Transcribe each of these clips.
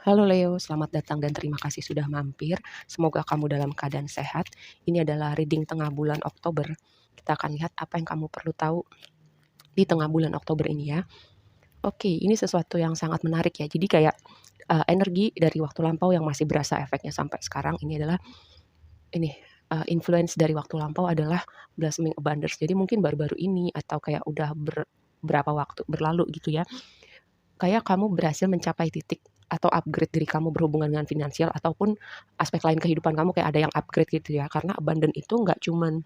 Halo Leo, selamat datang dan terima kasih sudah mampir. Semoga kamu dalam keadaan sehat. Ini adalah reading tengah bulan Oktober. Kita akan lihat apa yang kamu perlu tahu di tengah bulan Oktober ini ya. Oke, ini sesuatu yang sangat menarik ya. Jadi kayak energi dari waktu lampau yang masih berasa efeknya sampai sekarang ini adalah ini influence dari waktu lampau adalah blossoming abundance. Jadi mungkin baru-baru ini atau kayak udah berapa waktu berlalu gitu ya. Kayak kamu berhasil mencapai titik atau upgrade diri kamu berhubungan dengan finansial ataupun aspek lain kehidupan kamu kayak ada yang upgrade gitu ya. Karena abundant itu nggak cuman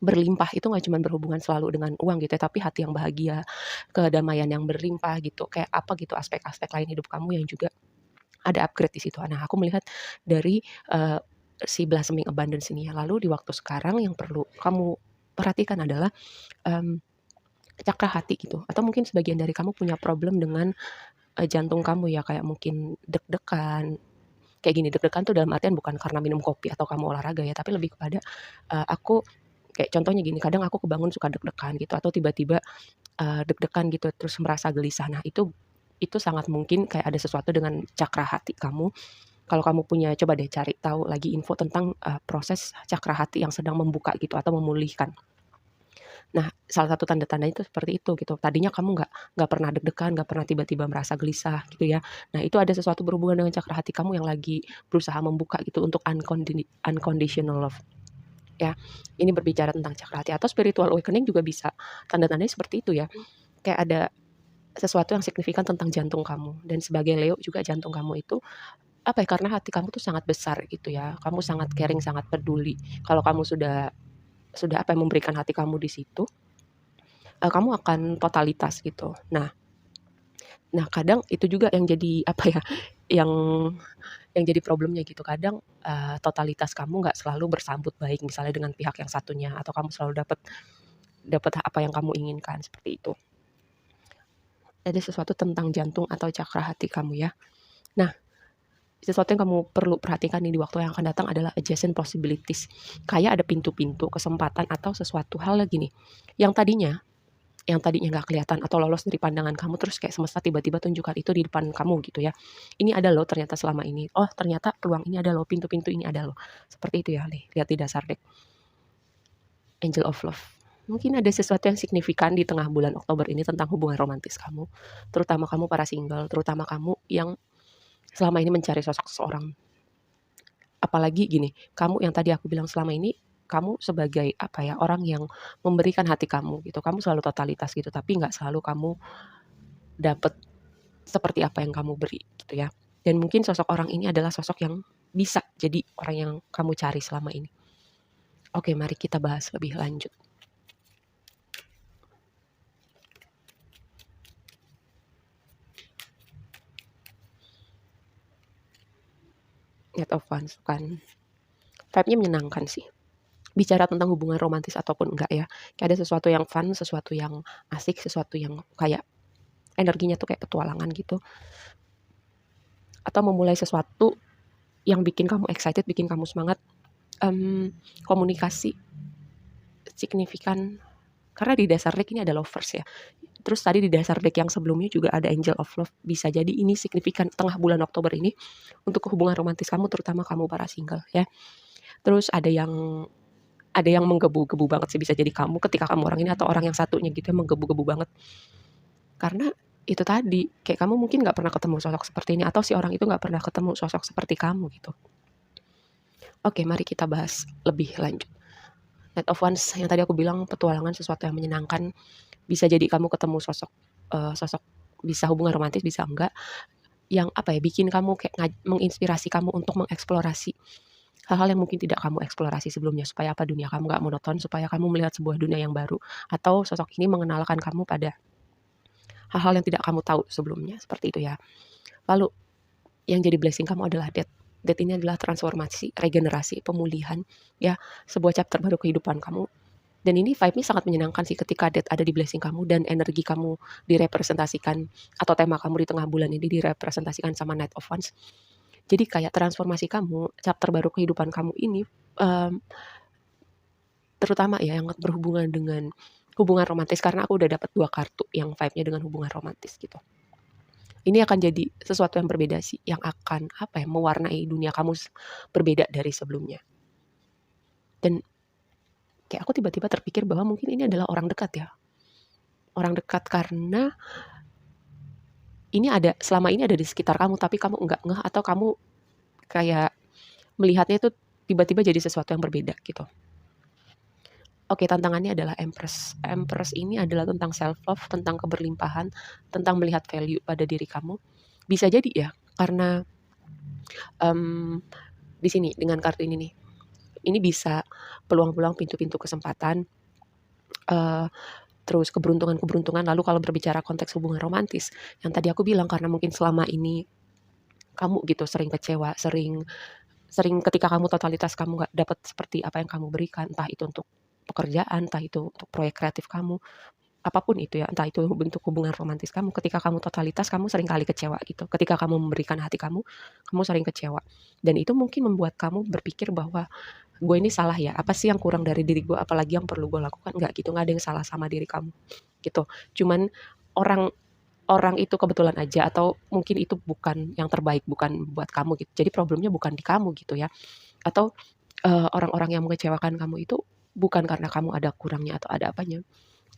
berlimpah, itu nggak cuman berhubungan selalu dengan uang gitu ya, tapi hati yang bahagia, kedamaian yang berlimpah gitu. Kayak apa gitu aspek-aspek lain hidup kamu yang juga ada upgrade di situ. Nah, aku melihat dari si blossoming abundance ini ya. Lalu di waktu sekarang yang perlu kamu perhatikan adalah um, cakra hati gitu. Atau mungkin sebagian dari kamu punya problem dengan jantung kamu ya, kayak mungkin deg-degan, kayak gini, deg-degan tuh dalam artian bukan karena minum kopi atau kamu olahraga ya, tapi lebih kepada, aku kayak contohnya gini, kadang aku kebangun suka deg-degan gitu atau tiba-tiba, deg-degan gitu terus merasa gelisah. Nah itu sangat mungkin kayak ada sesuatu dengan cakra hati kamu. Kalau kamu punya coba deh cari tahu lagi info tentang, proses cakra hati yang sedang membuka gitu atau memulihkan. Nah, salah satu tanda-tandanya itu seperti itu gitu. Tadinya kamu nggak pernah deg-degan, nggak pernah tiba-tiba merasa gelisah gitu ya. Nah, itu ada sesuatu berhubungan dengan cakra hati kamu yang lagi berusaha membuka gitu untuk unconditional love ya. Ini berbicara tentang cakra hati atau spiritual awakening juga bisa. Tanda-tandanya seperti itu ya. Kayak ada sesuatu yang signifikan tentang jantung kamu dan sebagai Leo juga jantung kamu itu apa ya, karena hati kamu tuh sangat besar gitu ya. Kamu sangat caring, sangat peduli. Kalau kamu sudah apa, memberikan hati kamu di situ, kamu akan totalitas gitu. Nah kadang itu juga yang jadi apa ya, yang yang jadi problemnya gitu. Kadang, totalitas kamu nggak selalu bersambut baik misalnya dengan pihak yang satunya atau kamu selalu dapat dapat apa yang kamu inginkan, seperti itu. Ada sesuatu tentang jantung atau cakra hati kamu ya. Nah, sesuatu yang kamu perlu perhatikan nih di waktu yang akan datang adalah adjacent possibilities. Kayak ada pintu-pintu kesempatan atau sesuatu hal lagi nih, yang tadinya nggak kelihatan atau lolos dari pandangan kamu terus kayak semesta tiba-tiba tunjukkan itu di depan kamu gitu ya. Ini ada loh ternyata selama ini. Oh ternyata peluang ini ada loh, pintu-pintu ini ada loh. Seperti itu ya nih, lihat di dasar deck. Angel of Love. Mungkin ada sesuatu yang signifikan di tengah bulan Oktober ini tentang hubungan romantis kamu. Terutama kamu para single, terutama kamu yang selama ini mencari sosok seseorang. Apalagi gini, kamu yang tadi aku bilang selama ini kamu sebagai apa ya, orang yang memberikan hati kamu gitu. Kamu selalu totalitas gitu, tapi nggak selalu kamu dapat seperti apa yang kamu beri gitu ya. Dan mungkin sosok orang ini adalah sosok yang bisa jadi orang yang kamu cari selama ini. Oke, mari kita bahas lebih lanjut. Knight of Wands kan vibe-nya menyenangkan sih. Bicara tentang hubungan romantis ataupun enggak ya, kayak ada sesuatu yang fun, sesuatu yang asik, sesuatu yang kayak energinya tuh kayak petualangan gitu. Atau memulai sesuatu yang bikin kamu excited, bikin kamu semangat. Komunikasi signifikan karena di dasar deck ini ada lovers ya. Terus tadi di dasar deck yang sebelumnya juga ada Angel of Love. Bisa jadi ini signifikan tengah bulan Oktober ini untuk hubungan romantis kamu, terutama kamu para single ya. Terus ada yang menggebu-gebu banget sih, bisa jadi kamu ketika kamu orang ini atau orang yang satunya gitu yang menggebu-gebu banget. Karena itu tadi, kayak kamu mungkin nggak pernah ketemu sosok seperti ini atau si orang itu nggak pernah ketemu sosok seperti kamu gitu. Oke, mari kita bahas lebih lanjut. Knight of Wands yang tadi aku bilang petualangan, sesuatu yang menyenangkan. Bisa jadi kamu ketemu sosok, sosok bisa hubungan romantis, bisa enggak, yang apa ya, bikin kamu kayak menginspirasi kamu untuk mengeksplorasi hal-hal yang mungkin tidak kamu eksplorasi sebelumnya, supaya apa, dunia kamu nggak monoton, supaya kamu melihat sebuah dunia yang baru, atau sosok ini mengenalkan kamu pada hal-hal yang tidak kamu tahu sebelumnya, seperti itu ya. Lalu yang jadi blessing kamu adalah death. Death ini adalah transformasi, regenerasi, pemulihan, ya, sebuah chapter baru kehidupan kamu. Dan ini vibe-nya sangat menyenangkan sih ketika death ada di blessing kamu dan energi kamu direpresentasikan atau tema kamu di tengah bulan ini direpresentasikan sama Knight of Wands. Jadi kayak transformasi kamu, chapter baru kehidupan kamu ini, um, terutama ya yang berhubungan dengan hubungan romantis, karena aku udah dapat 2 kartu yang vibe-nya dengan hubungan romantis gitu. Ini akan jadi sesuatu yang berbeda sih, yang akan mewarnai dunia kamu berbeda dari sebelumnya. Dan kayak aku tiba-tiba terpikir bahwa mungkin ini adalah orang dekat ya. Orang dekat karena selama ini ada di sekitar kamu, tapi kamu enggak ngeh atau kamu kayak melihatnya itu tiba-tiba jadi sesuatu yang berbeda gitu. Oke, tantangannya adalah Empress. Empress ini adalah tentang self love, tentang keberlimpahan, tentang melihat value pada diri kamu. Bisa jadi ya, karena di sini dengan kartu ini nih, ini bisa peluang-peluang, pintu-pintu kesempatan, terus keberuntungan-keberuntungan. Lalu kalau berbicara konteks hubungan romantis, yang tadi aku bilang karena mungkin selama ini kamu gitu sering kecewa, sering sering ketika kamu totalitas kamu nggak dapat seperti apa yang kamu berikan, entah itu untuk pekerjaan, entah itu untuk proyek kreatif kamu, apapun itu ya, entah itu bentuk hubungan romantis kamu, ketika kamu totalitas kamu sering kali kecewa gitu. Ketika kamu memberikan hati kamu, kamu sering kecewa. Dan itu mungkin membuat kamu berpikir bahwa gue ini salah ya, apa sih yang kurang dari diri gue, apalagi yang perlu gue lakukan, nggak gitu, nggak ada yang salah sama diri kamu gitu. Cuman orang orang itu kebetulan aja atau mungkin itu bukan yang terbaik, bukan buat kamu gitu. Jadi problemnya bukan di kamu gitu ya. Atau orang-orang yang mengecewakan kamu itu bukan karena kamu ada kurangnya atau ada apanya.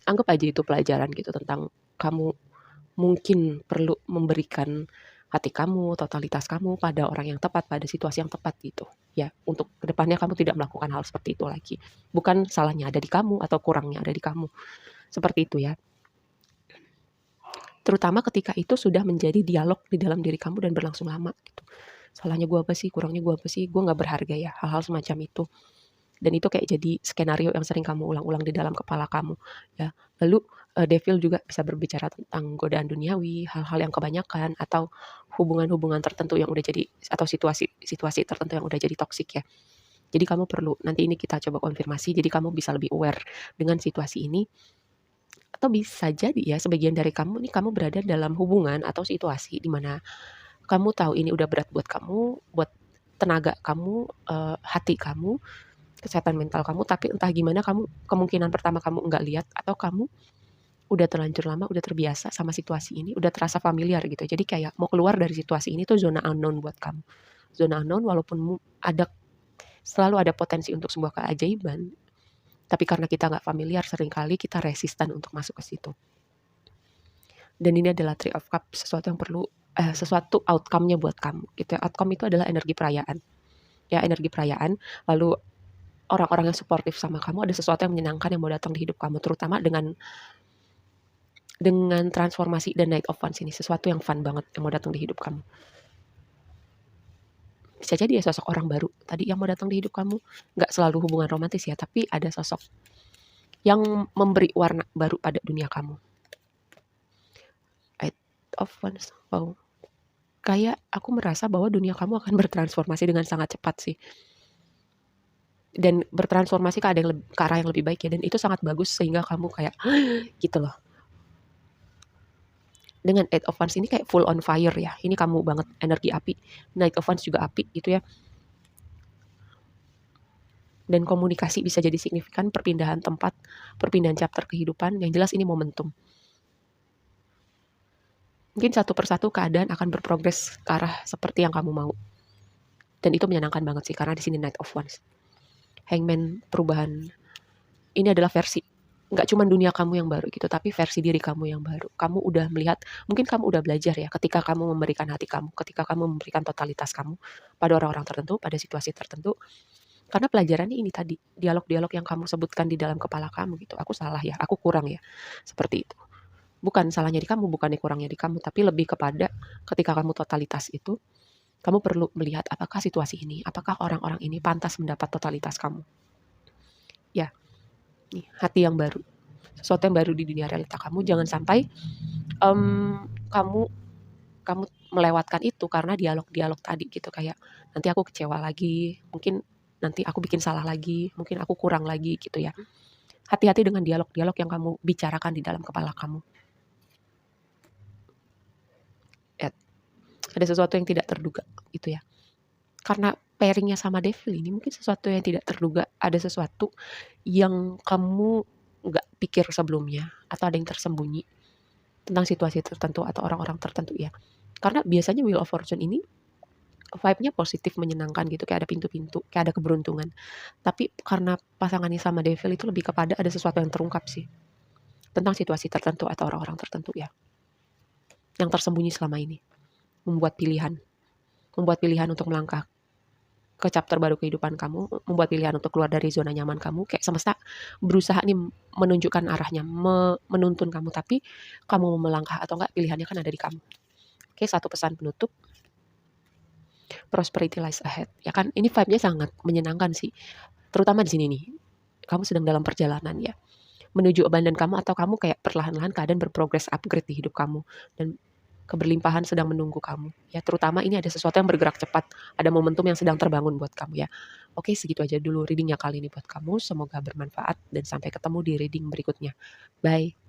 Anggap aja itu pelajaran gitu tentang kamu mungkin perlu memberikan hati kamu, totalitas kamu pada orang yang tepat, pada situasi yang tepat gitu. Ya, untuk kedepannya kamu tidak melakukan hal seperti itu lagi. Bukan salahnya ada di kamu atau kurangnya ada di kamu. Seperti itu ya. Terutama ketika itu sudah menjadi dialog di dalam diri kamu dan berlangsung lama gitu. Salahnya gue apa sih, kurangnya gue apa sih, gue nggak berharga ya, hal-hal semacam itu. Dan itu kayak jadi skenario yang sering kamu ulang-ulang di dalam kepala kamu ya. Lalu devil juga bisa berbicara tentang godaan duniawi, hal-hal yang kebanyakan atau hubungan-hubungan tertentu yang udah jadi atau situasi-situasi tertentu yang udah jadi toksik ya. Jadi kamu perlu nanti ini kita coba konfirmasi jadi kamu bisa lebih aware dengan situasi ini. Atau bisa jadi ya sebagian dari kamu nih kamu berada dalam hubungan atau situasi di mana kamu tahu ini udah berat buat kamu, buat tenaga kamu, hati kamu, kesehatan mental kamu, tapi entah gimana kamu kemungkinan pertama kamu nggak lihat atau kamu udah terlanjur lama, udah terbiasa sama situasi ini, udah terasa familiar gitu. Jadi kayak mau keluar dari situasi ini tuh zona unknown buat kamu. Zona unknown walaupun ada selalu ada potensi untuk sebuah keajaiban, tapi karena kita nggak familiar seringkali kita resisten untuk masuk ke situ. Dan ini adalah Three of Cups, sesuatu yang perlu sesuatu outcome-nya buat kamu gitu ya. Outcome itu adalah energi perayaan. Ya, energi perayaan. Lalu orang-orang yang suportif sama kamu, ada sesuatu yang menyenangkan yang mau datang di hidup kamu, terutama dengan transformasi dan Knight of Wands ini, sesuatu yang fun banget yang mau datang di hidup kamu. Bisa jadi ya sosok orang baru tadi yang mau datang di hidup kamu, nggak selalu hubungan romantis ya, tapi ada sosok yang memberi warna baru pada dunia kamu. Knight of Wands, wow. Kayak aku merasa bahwa dunia kamu akan bertransformasi dengan sangat cepat sih. Dan bertransformasi ke arah yang lebih baik ya, dan itu sangat bagus sehingga kamu kayak gitu loh. Dengan Eight of Wands ini kayak full on fire ya, ini kamu banget, energi api. Knight of Wands juga api gitu ya. Dan komunikasi bisa jadi signifikan, perpindahan tempat, perpindahan chapter kehidupan, yang jelas ini momentum. Mungkin satu persatu keadaan akan berprogres ke arah seperti yang kamu mau. Dan itu menyenangkan banget sih, karena di sini Knight of Wands. Hangman, perubahan. Ini adalah versi, nggak cuma dunia kamu yang baru gitu, tapi versi diri kamu yang baru. Kamu udah melihat, mungkin kamu udah belajar ya, ketika kamu memberikan hati kamu, ketika kamu memberikan totalitas kamu pada orang-orang tertentu, pada situasi tertentu. Karena pelajarannya ini tadi, dialog-dialog yang kamu sebutkan di dalam kepala kamu gitu. Aku salah ya, aku kurang ya, seperti itu. Bukan salahnya di kamu, bukannya kurangnya di kamu, tapi lebih kepada ketika kamu totalitas itu, kamu perlu melihat apakah situasi ini, apakah orang-orang ini pantas mendapat totalitas kamu. Ya, nih, hati yang baru, sesuatu yang baru di dunia realita kamu. Jangan sampai kamu melewatkan itu karena dialog-dialog tadi gitu, kayak nanti aku kecewa lagi, mungkin nanti aku bikin salah lagi, mungkin aku kurang lagi gitu ya. Hati-hati dengan dialog-dialog yang kamu bicarakan di dalam kepala kamu. Ada sesuatu yang tidak terduga gitu ya. Karena pairingnya sama devil ini mungkin sesuatu yang tidak terduga, ada sesuatu yang kamu nggak pikir sebelumnya atau ada yang tersembunyi. tentang situasi tertentu atau orang-orang tertentu ya. Karena biasanya Wheel of Fortune ini vibe-nya positif, menyenangkan gitu, kayak ada pintu-pintu, kayak ada keberuntungan. Tapi karena pasangannya sama Devil itu lebih kepada ada sesuatu yang terungkap sih, tentang situasi tertentu atau orang-orang tertentu ya, yang tersembunyi selama ini. Membuat pilihan untuk melangkah ke chapter baru kehidupan kamu, membuat pilihan untuk keluar dari zona nyaman kamu, kayak semesta berusaha nih menunjukkan arahnya, menuntun kamu, tapi kamu mau melangkah atau enggak, pilihannya kan ada di kamu. Oke, satu pesan penutup, prosperity lies ahead. Ya kan, ini vibe-nya sangat menyenangkan sih. Terutama di sini nih, kamu sedang dalam perjalanan ya, menuju abundant kamu, atau kamu kayak perlahan-lahan keadaan berprogres upgrade di hidup kamu, dan keberlimpahan sedang menunggu kamu ya. Terutama ini ada sesuatu yang bergerak cepat, ada momentum yang sedang terbangun buat kamu ya. Oke, segitu aja dulu readingnya kali ini buat kamu, semoga bermanfaat dan sampai ketemu di reading berikutnya. Bye.